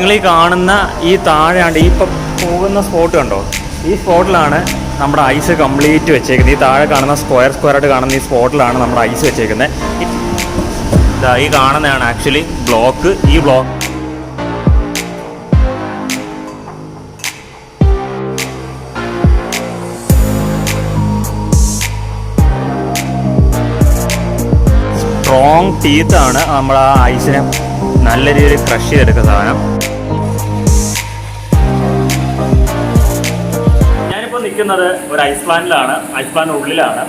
നിങ്ങൾ ഈ കാണുന്ന ഈ താഴെയാണ്ട് ഈ ഇപ്പം പോകുന്ന സ്പോട്ട് കണ്ടോ, ഈ സ്പോട്ടിലാണ് നമ്മുടെ ഐസ് കംപ്ലീറ്റ് വെച്ചേക്കുന്നത്. ഈ താഴെ കാണുന്ന സ്ക്വയറായിട്ട് കാണുന്ന ഈ സ്പോട്ടിലാണ് നമ്മുടെ ഐസ് വെച്ചേക്കുന്നത്. ഈ കാണുന്നതാണ് ആക്ച്വലി ബ്ലോക്ക്. ഈ ബ്ലോക്ക് സ്ട്രോങ് ടീത്താണ് നമ്മൾ ആ ഐസിനെ നല്ല രീതിയിൽ ക്രഷ് ചെയ്തെടുക്കുന്ന സാധനം. ഞാനിപ്പോൾ നിൽക്കുന്നത് ഒരു ഐസ് പ്ലാന്റിലാണ്, ഐസ് പ്ലാന്റ് ഉള്ളിലാണ്.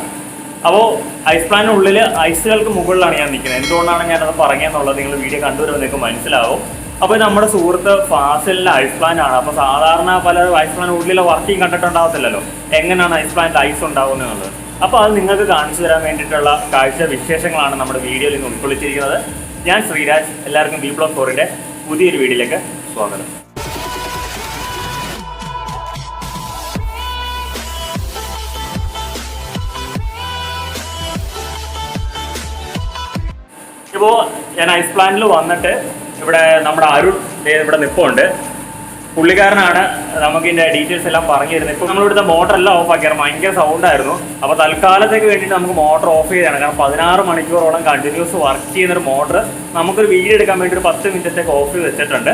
അപ്പോൾ ഐസ് പ്ലാന്റിന് ഉള്ളിൽ ഐസുകൾക്ക് മുകളിലാണ് ഞാൻ നിൽക്കുന്നത്. എന്തുകൊണ്ടാണ് ഞാനത് പറഞ്ഞതെന്നുള്ളത് നിങ്ങൾ വീഡിയോ കണ്ടുവരുമ്പോൾ നിങ്ങൾക്ക് മനസ്സിലാവും. അപ്പോൾ നമ്മുടെ സുഹൃത്ത് ഫാസിലിൻ്റെ ഐസ് പ്ലാന്റ് ആണ്. അപ്പോൾ സാധാരണ പല ഐസ് പ്ലാന്റ് ഉള്ളിലെ വർക്കിംഗ് കണ്ടിട്ടുണ്ടാവത്തില്ലല്ലോ, എങ്ങനെയാണ് ഐസ് പ്ലാന്റ് ഐസ് ഉണ്ടാകുന്നത് എന്നുള്ളത്. അപ്പോൾ അത് നിങ്ങൾക്ക് കാണിച്ചു തരാൻ വേണ്ടിയിട്ടുള്ള കാഴ്ച വിശേഷങ്ങളാണ് നമ്മുടെ വീഡിയോയിൽ ഇന്ന് ഉൾക്കൊള്ളിച്ചിരിക്കുന്നത്. ഞാൻ ശ്രീരാജ്. എല്ലാവർക്കും VBLOG4യുടെ പുതിയൊരു വീഡിയോയിലേക്ക് സ്വാഗതം. ഇപ്പോൾ ഞാൻ ഐസ് പ്ലാന്റിൽ വന്നിട്ട് ഇവിടെ നമ്മുടെ അരുൺ ഇവിടെ നിൽപ്പുണ്ട്. പുള്ളിക്കാരനാണ് നമുക്കിതിൻ്റെ ഡീറ്റെയിൽസ് എല്ലാം പറഞ്ഞു തരുന്നത്. ഇപ്പോൾ നമ്മളിവിടുത്തെ മോട്ടർ എല്ലാം ഓഫ് ആക്കിയാണ്, ഭയങ്കര സൗണ്ടായിരുന്നു. അപ്പോൾ തൽക്കാലത്തേക്ക് വേണ്ടിയിട്ട് നമുക്ക് മോട്ടർ ഓഫ് ചെയ്താണ്. കാരണം 16 മണിക്കൂറോളം കണ്ടിന്യൂസ് വർക്ക് ചെയ്യുന്നൊരു മോട്ടർ നമുക്കൊരു വീഡിയോ എടുക്കാൻ വേണ്ടി ഒരു 10 മിനിറ്റത്തേക്ക് ഓഫ് ചെയ്ത് വെച്ചിട്ടുണ്ട്.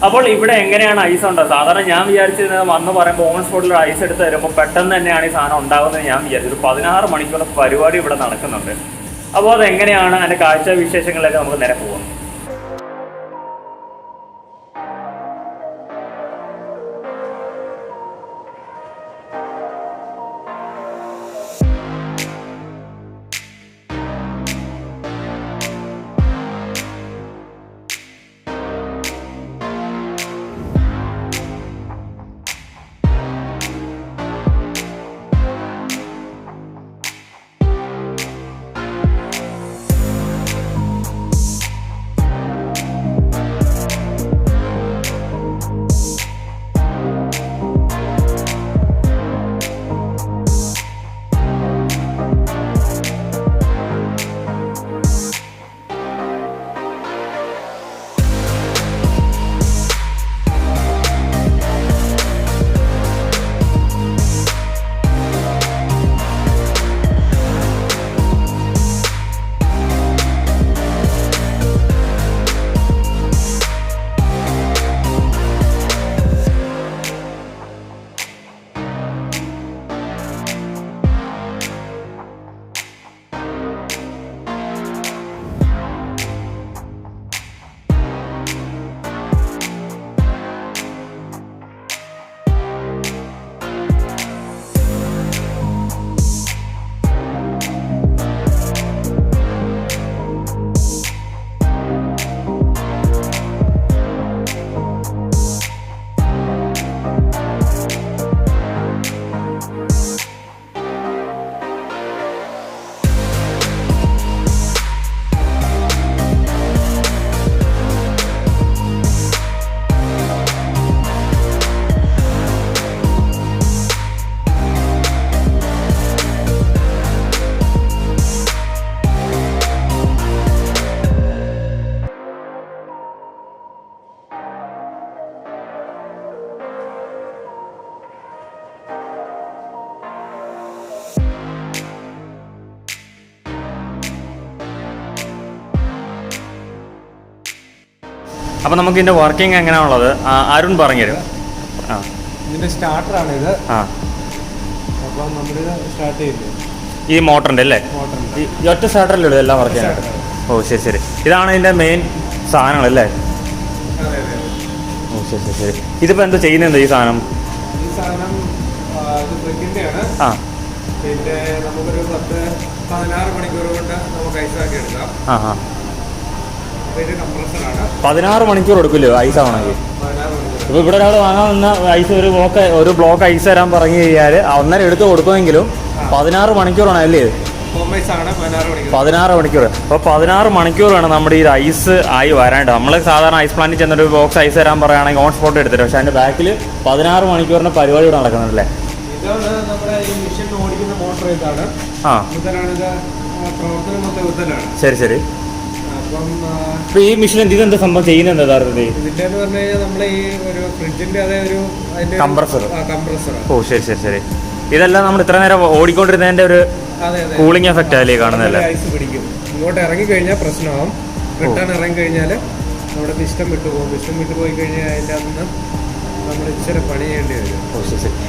അപ്പോൾ ഇവിടെ എങ്ങനെയാണ് ഐസ് ഉണ്ടാകുക? സാധാരണ ഞാൻ വിചാരിച്ചിരുന്നത് വന്ന് പറയുമ്പോൾ ഓൺ സ്പോട്ടിൽ ഐസ് എടുത്ത് തരുമ്പോൾ പെട്ടെന്ന് തന്നെയാണ് ഈ സാധനം ഉണ്ടാകുന്നത് ഞാൻ വിചാരിച്ചു. ഒരു 16 മണിക്കൂർ പരിപാടി ഇവിടെ നടക്കുന്നുണ്ട്. അപ്പോൾ അതെങ്ങനെയാണ്, അതിൻ്റെ കാഴ്ച വിശേഷങ്ങളിലേക്ക് നമുക്ക് നേരെ പോകാം. അപ്പോൾ നമുക്ക് ഇതിൻ്റെ വർക്കിംഗ് എങ്ങനെയാണുള്ളത് അരുൺ പറഞ്ഞുതരും. ഇതിൻ്റെ സ്റ്റാർട്ടറാണ് ഇത്. അപ്പം നമ്മളിത് സ്റ്റാർട്ട് ചെയ്തു ഈ മോട്ടറിൻ്റെ അല്ലേ? ഈ ഒറ്റ സ്റ്റാർട്ടറല്ലേ ഉള്ളൂ എല്ലാം വർക്ക് ചെയ്യാനായിട്ട്? ഓ ശരി ശരി. ഇതാണ് ഇതിൻ്റെ മെയിൻ സാധനങ്ങളല്ലേ? ഓ ശരി ശരി ശരി. ഇതിപ്പോൾ എന്താ ചെയ്യുന്നത് ഈ സാധനം? ഈ സാധനം ഇത് ബ്രിക്കിൻ്റെയാണ്. പിന്നെ നമുക്കൊരു 16 മണിക്കൂർ കൊണ്ട് നമുക്ക് ഐസാക്കി എടുക്കാം. 16 മണിക്കൂർ എടുക്കില്ലോ ഐസ് ആവണമെങ്കിൽ? ഇപ്പോൾ ഇവിടെ ഒരാൾ വാങ്ങാൻ വന്ന ഐസ് ഒരു ബ്ലോക്ക് ഐസ് തരാൻ പറഞ്ഞു കഴിഞ്ഞാൽ 1.5 എടുത്ത് കൊടുക്കുമെങ്കിലും 16 മണിക്കൂറാണ് അല്ലേ? 16 മണിക്കൂർ. അപ്പോൾ 16 മണിക്കൂർ വേണം നമ്മുടെ ഈ ഐസ് ആയി വരാണ്ട്. നമ്മൾ സാധാരണ ഐസ് പ്ലാന്റിൽ ചെന്നൊരു ബോക്സ് ഐസ് തരാൻ പറയുകയാണെങ്കിൽ ഓൺ സ്പോട്ട് എടുത്തിട്ട്, പക്ഷേ അതിൻ്റെ ബാക്കിൽ 16 മണിക്കൂറിൻ്റെ പരിപാടി ഇവിടെ നടക്കുന്നുണ്ടല്ലേ? ഇതാണ് നമ്മുടെ ഈ മെഷീൻ ഓടിക്കുന്ന മോട്ടർ. ഇതാണ്. ശരി ശരി. അപ്പം ഈ മെഷീൻ ഇതെന്താ സംഭവം ചെയ്യുന്നത് യഥാർത്ഥത്തിൽ? ഇതിന്റെ എന്ന് പറഞ്ഞു കഴിഞ്ഞാൽ നമ്മളെ ഈ ഒരു ഫ്രിഡ്ജിന്റെ അതേ ഒരു അതിന്റെ കംപ്രസർ. കംപ്രസർ. ഓ ശരി ശരി ശരി. ഇതെല്ലാം നമ്മൾ ഇത്ര നേരം ഓടിക്കൊണ്ടിരുന്നതിന്റെ ഒരു കൂളിംഗ് എഫക്റ്റ് അല്ലേ കാണുന്നതല്ലേ? ഐസ് പിടിക്കും. ഇങ്ങോട്ട് ഇറങ്ങി കഴിഞ്ഞാൽ പ്രശ്നമാവും. റിട്ടേൺ ഇറങ്ങി കഴിഞ്ഞാൽ നമ്മുടെ പിസ്റ്റം വിട്ടു പോകും. പിസ്റ്റം വിട്ടു പോയി കഴിഞ്ഞാൽ അതിൻ്റെ അന്ന് നമ്മൾ ഇച്ചിരി പണി ചെയ്യേണ്ടി വരും.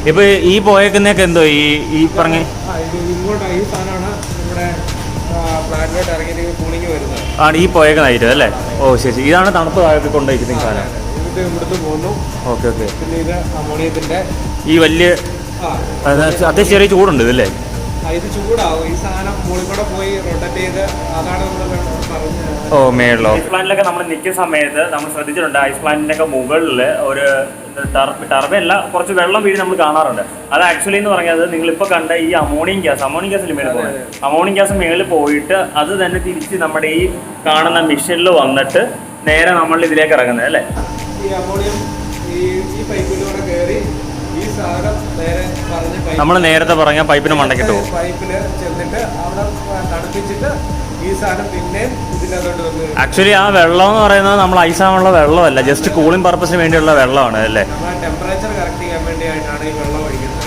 ഇപ്പൊ ഈ പോയേക്കുന്നൊക്കെ എന്തോ ഈ പറഞ്ഞ ഇങ്ങോട്ട് ഈ സാധനമാണ് നമ്മുടെ പ്ലാന്റിലോട്ട് ഇറങ്ങിയിട്ട് കൂളിംഗ് വരുന്നത്. ആണ് ഈ പോയേക്കുന്നതായിട്ട് അല്ലേ? ഓ ശരി. ഇതാണ് തണുപ്പ് താഴത്ത് കൊണ്ടുപോയിരിക്കുന്ന സാധനം. ഇത് ഇവിടുന്ന് പോകുന്നു. Okay okay. പിന്നെ ഇത് അമോണിയത്തിന്റെ ഈ വലിയ അത്യാവശ്യം ചെറിയ ചൂടുണ്ട് ഇതല്ലേ? ഇത് ചൂടാവും. ഈ സാധനം മുകളിൽ കൂടെ പോയി റൊട്ടേറ്റ് ചെയ്ത് അതാണ് നമ്മൾ പറഞ്ഞത്. ഓ മേളിലോ. ഐസ് പ്ലാന്റിലൊക്കെ നമ്മൾ നിൽക്കുന്ന സമയത്ത് നമ്മൾ ശ്രദ്ധിച്ചിട്ടുണ്ട്, ഐസ് പ്ലാന്റിന്റെ ഒക്കെ മുകളിൽ ഒരു ടർബല്ല കുറച്ച് വെള്ളം വീഴി നമ്മൾ കാണാറുണ്ട്. അത് ആക്ച്വലി എന്ന് പറഞ്ഞത് നിങ്ങളിപ്പോൾ കണ്ട ഈ അമോണിയം ഗ്യാസ് മേളിൽ പോകുന്നത്. അമോണിയം ഗ്യാസ് മേളിൽ പോയിട്ട് അത് തന്നെ തിരിച്ച് നമ്മുടെ ഈ കാണുന്ന മിഷനിൽ വന്നിട്ട് നേരെ നമ്മൾ ഇതിലേക്ക് ഇറങ്ങുന്നത് അല്ലേ? ഈ അമോണിയം ഈ പൈപ്പിലൂടെ കയറി ഈ സാധനം നേരെ നമ്മൾ നേരത്തെ പറഞ്ഞ പൈപ്പിന് മണ്ടക്കിട്ട് പോകും. പൈപ്പിൽ ചെന്നിട്ട് അവിടെ തണുപ്പിച്ചിട്ട് ഈ സാധനം പിന്നെ ഇതിനകത്തോട്ട് വന്ന് ആക്ച്വലി ആ വെള്ളം എന്ന് പറയുന്നത് നമ്മൾ ഐസാനുള്ള വെള്ളമല്ല, ജസ്റ്റ് കൂളിംഗ് പർപ്പസിന് വേണ്ടിയുള്ള വെള്ളമാണ് അല്ലേ? ടെമ്പറേച്ചർ കറക്റ്റ് ചെയ്യാൻ വേണ്ടിയിട്ടാണ് ഈ വെള്ളം ഒഴിക്കുന്നത്.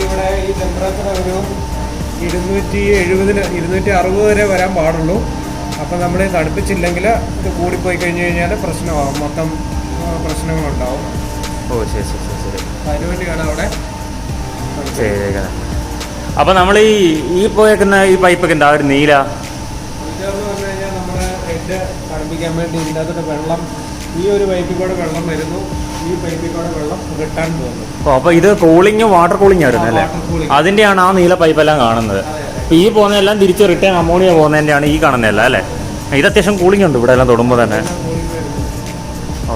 ഇവിടെ ഈ ടെമ്പറേച്ചർ ഒരു 270 260 വരെ വരാൻ പാടുള്ളൂ. അപ്പം നമ്മൾ തണുപ്പിച്ചില്ലെങ്കിൽ ഇത് കൂടിപ്പോയി കഴിഞ്ഞ് കഴിഞ്ഞാൽ പ്രശ്നമാകും, മൊത്തം പ്രശ്നങ്ങളുണ്ടാവും. ഓ ശരി ശരി ശരി. അതിനുവേണ്ടിയാണ് അവിടെ ശരി. അപ്പം നമ്മൾ ഈ പോയേക്കുന്ന ഈ പൈപ്പൊക്കെ എന്താ ഒരു നീല ഇതെന്ന് പറഞ്ഞു കഴിഞ്ഞാൽ നമ്മുടെ ഹെഡ് തണുപ്പിക്കാൻ വേണ്ടി ഇതിൻ്റെ അകത്തോട്ട് വെള്ളം ഈ ഒരു പൈപ്പിൽ കൂടെ വെള്ളം വരുന്നു, ഈ പൈപ്പിൽ കൂടെ വെള്ളം റിട്ടേൺ പോകുന്നു. ഓ അപ്പോൾ ഇത് കൂളിംഗ് വാട്ടർ കൂളിംഗ് ആയിരുന്നു അല്ലേ? അതിൻ്റെയാണ് ആ നീല പൈപ്പെല്ലാം കാണുന്നത്. ഈ പോകുന്നതെല്ലാം തിരിച്ച് റിട്ടേൺ അമോണിയ പോകുന്നതിൻ്റെയാണ് ഈ കാണുന്നതല്ല അല്ലേ? ഇത് അത്യാവശ്യം കൂളിംഗ് ഉണ്ട് ഇവിടെ എല്ലാം തൊടുമ്പോൾ തന്നെ.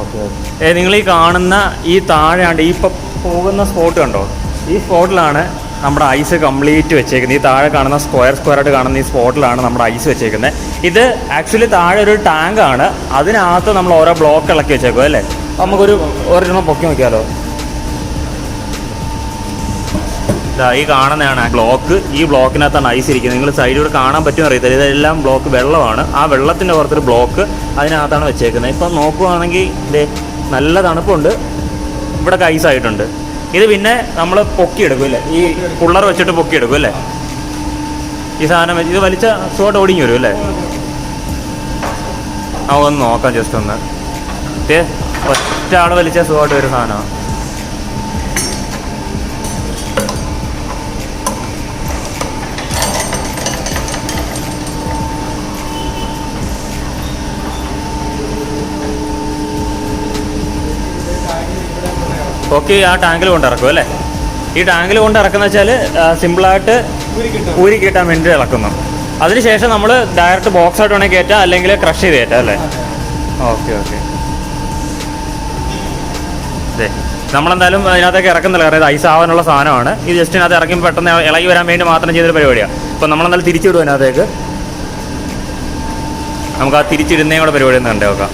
Okay okay. നിങ്ങൾ ഈ കാണുന്ന ഈ താഴെയാണ് ഈ പോകുന്ന സ്പോട്ട് കണ്ടോ? ഈ സ്പോട്ടിലാണ് നമ്മുടെ ഐസ് കംപ്ലീറ്റ് വെച്ചേക്കുന്നത്. ഈ താഴെ കാണുന്ന സ്ക്വയറായിട്ട് കാണുന്ന ഈ സ്പോട്ടിലാണ് നമ്മുടെ ഐസ് വെച്ചേക്കുന്നത്. ഇത് ആക്ച്വലി താഴെ ഒരു ടാങ്കാണ്, അതിനകത്ത് നമ്മൾ ഓരോ ബ്ലോക്ക് ഇളക്കി വെച്ചേക്കും അല്ലേ? നമുക്കൊരു ഒരെണ്ണം പൊക്കി നോക്കിയാലോ? ഇതാ ഈ കാണുന്നതാണ് ബ്ലോക്ക്. ഈ ബ്ലോക്കിനകത്താണ് ഐസ് ഇരിക്കുന്നത്. നിങ്ങൾ സൈഡിലൂടെ കാണാൻ പറ്റുമെന്ന് അറിയത്തില്ല. ഇതെല്ലാം ബ്ലോക്ക് വെള്ളമാണ്. ആ വെള്ളത്തിൻ്റെ പുറത്തൊരു ബ്ലോക്ക് അതിനകത്താണ് വെച്ചേക്കുന്നത്. ഇപ്പം നോക്കുവാണെങ്കിൽ ഇത് നല്ല തണുപ്പുണ്ട്, ഇവിടെ ഐസായിട്ടുണ്ട്. ഇത് പിന്നെ നമ്മൾ പൊക്കിയെടുക്കും അല്ലേ? ഈ കുള്ളർ വെച്ചിട്ട് പൊക്കിയെടുക്കും അല്ലേ? ഈ സാധനം ഇത് വലിച്ച സുഖമായിട്ട് ഓടിങ്ങി വരും അല്ലേ? നമുക്കൊന്ന് നോക്കാം ജസ്റ്റ് ഒന്ന്. ഒറ്റ ആൾ വലിച്ച സുഖമായിട്ട് വരും സാധനമാണ്. ഓക്കെ. ആ ടാങ്കിൽ കൊണ്ട് ഇറക്കും അല്ലേ? ഈ ടാങ്കിൽ കൊണ്ട് ഇറക്കുന്ന വെച്ചാൽ സിമ്പിളായിട്ട് ഊരി കിട്ടാൻ വേണ്ടി ഇളക്കുന്നു. അതിനുശേഷം നമ്മൾ ഡയറക്റ്റ് ബോക്സ് ആയിട്ട് വേണമെങ്കിൽ കയറ്റാം, അല്ലെങ്കിൽ ക്രഷ് ചെയ്ത് കയറ്റാം അല്ലേ? Okay okay. അതെ, നമ്മളെന്തായാലും അതിനകത്തേക്ക് ഇറക്കുന്നില്ല, കാരണം ഇത് ഐസ് ആവാനുള്ള സാധനമാണ്. ഇത് ജസ്റ്റ് ഇതിനകത്ത് ഇറക്കുമ്പോൾ പെട്ടെന്ന് ഇളകി വരാൻ വേണ്ടി മാത്രം ചെയ്തൊരു പരിപാടിയാണ്. അപ്പോൾ നമ്മളെന്തായാലും തിരിച്ചിടും അതിനകത്തേക്ക്. നമുക്ക് ആ തിരിച്ചിടുന്നേയും കൂടെ പരിപാടി ഒന്ന് കണ്ടേ നോക്കാം.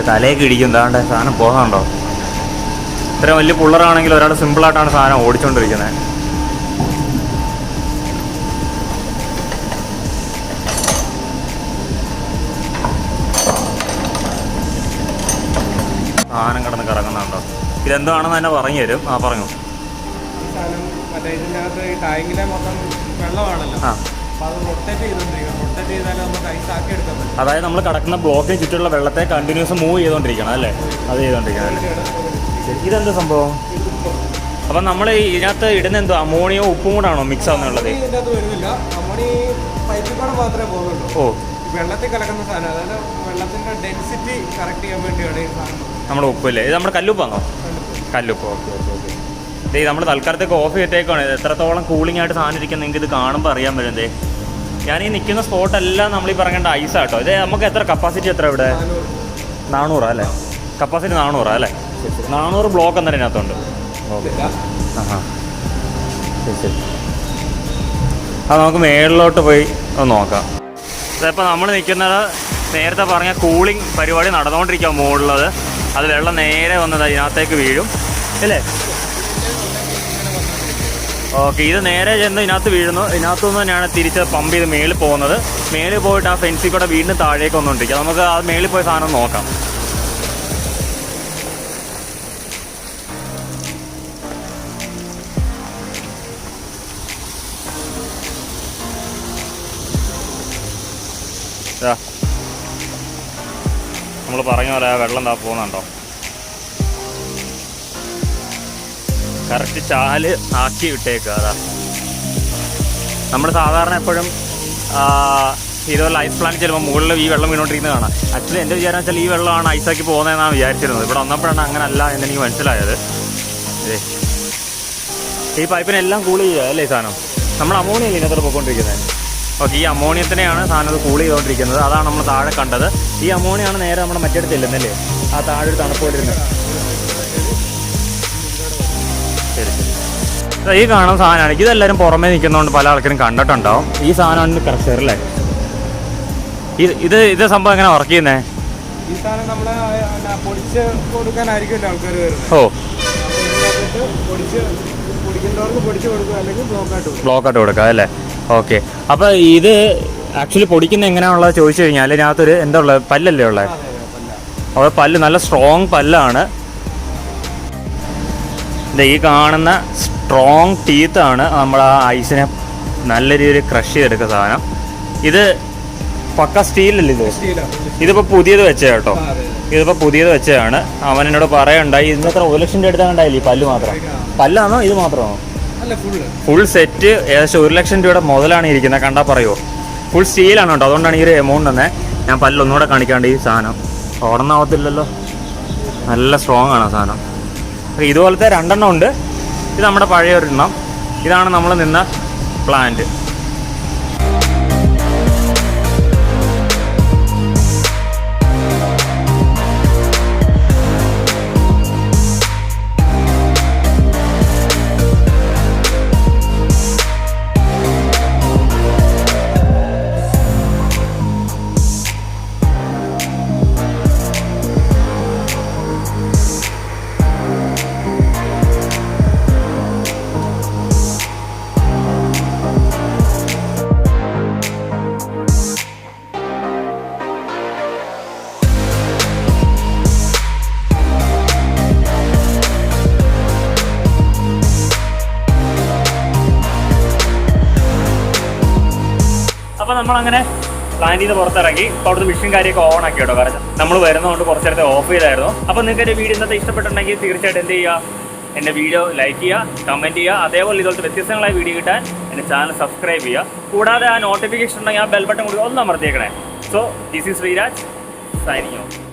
തലയൊക്കെ ഇടിക്കും. എന്താണ്ട് സാധനം പോകാനുണ്ടോ? ഇത്രയും വലിയ പുള്ളറാണെങ്കിൽ ഒരാൾ സിമ്പിളായിട്ടാണ് സാധനം ഓടിച്ചുകൊണ്ടിരിക്കുന്നത്. സാധനം കിടന്ന് കറങ്ങുന്നുണ്ടോ? ഇതെന്താണെന്ന് തന്നെ പറഞ്ഞു തരും. ആ പറഞ്ഞു. ഇതിനകത്ത് ഈ ടാങ്കിലെ മൊത്തം വെള്ളമാണല്ലോ. അതായത് നമ്മൾ കിടക്കുന്ന ബ്ലോക്കിന് ചുറ്റുള്ള വെള്ളത്തെ കണ്ടിന്യൂസ് മൂവ് ചെയ്തുകൊണ്ടിരിക്കണം അല്ലേ? അത് ചെയ്തുകൊണ്ടിരിക്കണം അല്ലേ? ഇതെന്താ സംഭവം? അപ്പം നമ്മൾ ഇതിനകത്ത് ഇടുന്ന എന്തോ അമോണിയോ ഉപ്പും കൂടാണോ മിക്സ് ആവുന്നുള്ളത്? ഓ, വെള്ളത്തിൽ കലക്കുന്ന സാധനം, അതായത് വെള്ളത്തിന്റെ ഡെൻസിറ്റി കറക്റ്റ് ചെയ്യാൻ വേണ്ടിയാണ് ഈ സാധനം. നമ്മുടെ ഉപ്പല്ലേ? ഇത് നമ്മുടെ കല്ലുപ്പാണോ? കല്ലുപ്പ്. Okay okay okay. ഇതേ നമ്മൾ തൽക്കാലത്തേക്ക് ഓഫ് ചെയ്തേക്കാണ്. എത്രത്തോളം കൂളിംഗ് ആയിട്ട് സാധനം ഇരിക്കുന്നത് നിങ്ങൾക്ക് ഇത് കാണുമ്പോൾ അറിയാൻ പറ്റുന്നതേ. ഞാൻ ഈ നിൽക്കുന്ന സ്പോട്ടെല്ലാം നമ്മൾ ഈ പറയേണ്ട ഐസാട്ടോ. ഇത് നമുക്ക് എത്ര കപ്പാസിറ്റി എത്ര ഇവിടെ? 400 അല്ലേ? കപ്പാസിറ്റി 400 അല്ലേ? 400 ബ്ലോക്ക് എന്നേരം ഇതിനകത്തുണ്ട്. ഓക്കെ. ആ ശരി ശരി. അത് നമുക്ക് മേളിലോട്ട് പോയി ഒന്ന് നോക്കാം. ഇതിപ്പോൾ നമ്മൾ നിൽക്കുന്നത് നേരത്തെ പറഞ്ഞ കൂളിംഗ് പരിപാടി നടന്നുകൊണ്ടിരിക്കുക മുകളിലുള്ളത്. അത് വെള്ളം നേരെ വന്നത് അതിനകത്തേക്ക് വീഴും അല്ലേ? ഓക്കെ, ഇത് നേരെ ചെന്ന് ഇതിനകത്ത് വീഴുന്നു. ഇതിനകത്തുനിന്ന് തന്നെയാണ് തിരിച്ച് പമ്പ് ചെയ്ത് മേളിൽ പോകുന്നത്. മേളിൽ പോയിട്ട് ആ ഫെൻസിൽ കൂടെ വീണ്ടും താഴേക്ക് വന്നുകൊണ്ടിരിക്കുക. നമുക്ക് ആ മേളിൽ പോയി സാധനം നോക്കാം. നമ്മൾ പറഞ്ഞ പോലെ വെള്ളം താ പോകുന്നുണ്ടോ? കറക്റ്റ് ചാല് ആക്കി വിട്ടേക്കുക. അതാ നമ്മൾ സാധാരണ എപ്പോഴും ഇതുപോലെ ഐസ് പ്ലാന്റ് ചിലപ്പോൾ മുകളിൽ ഈ വെള്ളം വീണോണ്ടിരിക്കുന്നത് കാണാം. ആക്ച്വലി എൻ്റെ വിചാരം വെച്ചാൽ ഈ വെള്ളമാണ് ഐസാക്കി പോകുന്നതെന്നാണ് വിചാരിച്ചിരുന്നത്. ഇവിടെ വന്നപ്പോഴാണ് അങ്ങനെ അല്ല എന്നെനിക്ക് മനസ്സിലായത്. ഈ പൈപ്പിനെല്ലാം കൂൾ ചെയ്യുക അല്ലേ ഈ സാധനം? നമ്മൾ അമോണിയ അല്ലേ ഇതിനകത്ത് പോയിക്കൊണ്ടിരിക്കുന്നത്. ഓക്കെ, ഈ അമോണിയത്തിനെയാണ് സാധനം അത് കൂൾ ചെയ്തുകൊണ്ടിരിക്കുന്നത്. അതാണ് നമ്മൾ താഴെ കണ്ടത്. ഈ അമോണിയാണ് നേരെ നമ്മുടെ മറ്റേടത്ത് ചെല്ലുന്നല്ലേ, ആ താഴെ ഒരു തണുപ്പോട്ടിരുന്നത്. ശരി ശരി. ഈ കാണുന്ന സാധനമാണ്. ഇതെല്ലാവരും പുറമേ നിൽക്കുന്നതുകൊണ്ട് പല ആൾക്കാരും കണ്ടിട്ടുണ്ടാവും. ഈ സാധനമാണ് ക്രഷർ അല്ലേ? ഇത് സംഭവം എങ്ങനെ വർക്ക് ചെയ്യുന്നേ? ഈ സാധനം നമ്മള് പൊടിച്ച് കൊടുക്കാനായിരിക്കും ആൾക്കാർ വരുന്നത്. ഓ, ബ്ലോക്ക് ആയിട്ട് കൊടുക്കുക അല്ലേ? ഓക്കെ. അപ്പോൾ ഇത് ആക്ച്വലി പൊടിക്കുന്ന എങ്ങനെയാണുള്ളത് ചോദിച്ചു കഴിഞ്ഞാൽ ഇതിനകത്തൊരു എന്താ ഉള്ളത്, പല്ലല്ലേ ഉള്ളത്? അപ്പോൾ പല്ല് നല്ല സ്ട്രോങ് പല്ലാണ്. ഈ കാണുന്ന സ്ട്രോങ് ടീത്താണ് നമ്മൾ ആ ഐസിനെ നല്ല രീതിയിൽ ക്രഷ് ചെയ്തെടുക്കുന്ന സാധനം. ഇത് പക്ക സ്റ്റീലല്ലേ ഇത്? ഇതിപ്പോൾ പുതിയത് വെച്ചത് കേട്ടോ. ഇതിപ്പോൾ പുതിയത് വെച്ചതാണ്. അവൻ എന്നോട് പറയുണ്ടായി ഇന്നത്ര 1 ലക്ഷം രൂപ എടുത്താൽ കണ്ടായില്ലേ? ഈ പല്ല് മാത്രം? പല്ലാണോ ഇത് മാത്രമാണോ? ഫുൾ സെറ്റ് ഏകദേശം 1 ലക്ഷം രൂപയുടെ മുതലാണ് ഇരിക്കുന്നത്. കണ്ടാൽ പറയുമോ? ഫുൾ സ്റ്റീലാണ് കേട്ടോ. അതുകൊണ്ടാണ് ഈ ഒരു എമൗണ്ട് തന്നെ. ഞാൻ പല്ല് ഒന്നുകൂടെ കാണിക്കാണ്ട്. ഈ സാധനം ഓർന്നാവത്തില്ലല്ലോ, നല്ല സ്ട്രോങ് ആണ് സാധനം. ഇതുപോലത്തെ 2 ഉണ്ട്. ഇത് നമ്മുടെ പഴയ ഒരെണ്ണം. ഇതാണ് നമ്മൾ നിന്ന പ്ലാന്റ്. അപ്പോൾ നമ്മളങ്ങനെ പ്ലാന്റ് ചെയ്ത് പുറത്തിറങ്ങി. ഇപ്പോൾ അവിടുത്തെ മിഷൻ കാര്യമൊക്കെ ഓൺ ആക്കി കേട്ടോ. കാരണം നമ്മൾ വരുന്നതുകൊണ്ട് കുറച്ച് നേരത്തെ ഓഫ് ചെയ്തായിരുന്നു. അപ്പോൾ നിങ്ങൾക്ക് എൻ്റെ വീഡിയോ ഇന്നത്തെ ഇഷ്ടപ്പെട്ടുണ്ടെങ്കിൽ തീർച്ചയായിട്ടും എന്ത് ചെയ്യുക, എൻ്റെ വീഡിയോ ലൈക്ക് ചെയ്യുക, കമൻറ്റ് ചെയ്യുക. അതേപോലെ ഇതുപോലത്തെ വ്യത്യസ്തങ്ങളായ വീഡിയോ കിട്ടാൻ എൻ്റെ ചാനൽ സബ്സ്ക്രൈബ് ചെയ്യുക. കൂടാതെ ആ നോട്ടിഫിക്കേഷൻ ഉണ്ടെങ്കിൽ ആ ബെൽ ബട്ടൺ കൂടി ഒന്ന് അമർത്തിയേക്കണേ. So this is Sreeraj signing of.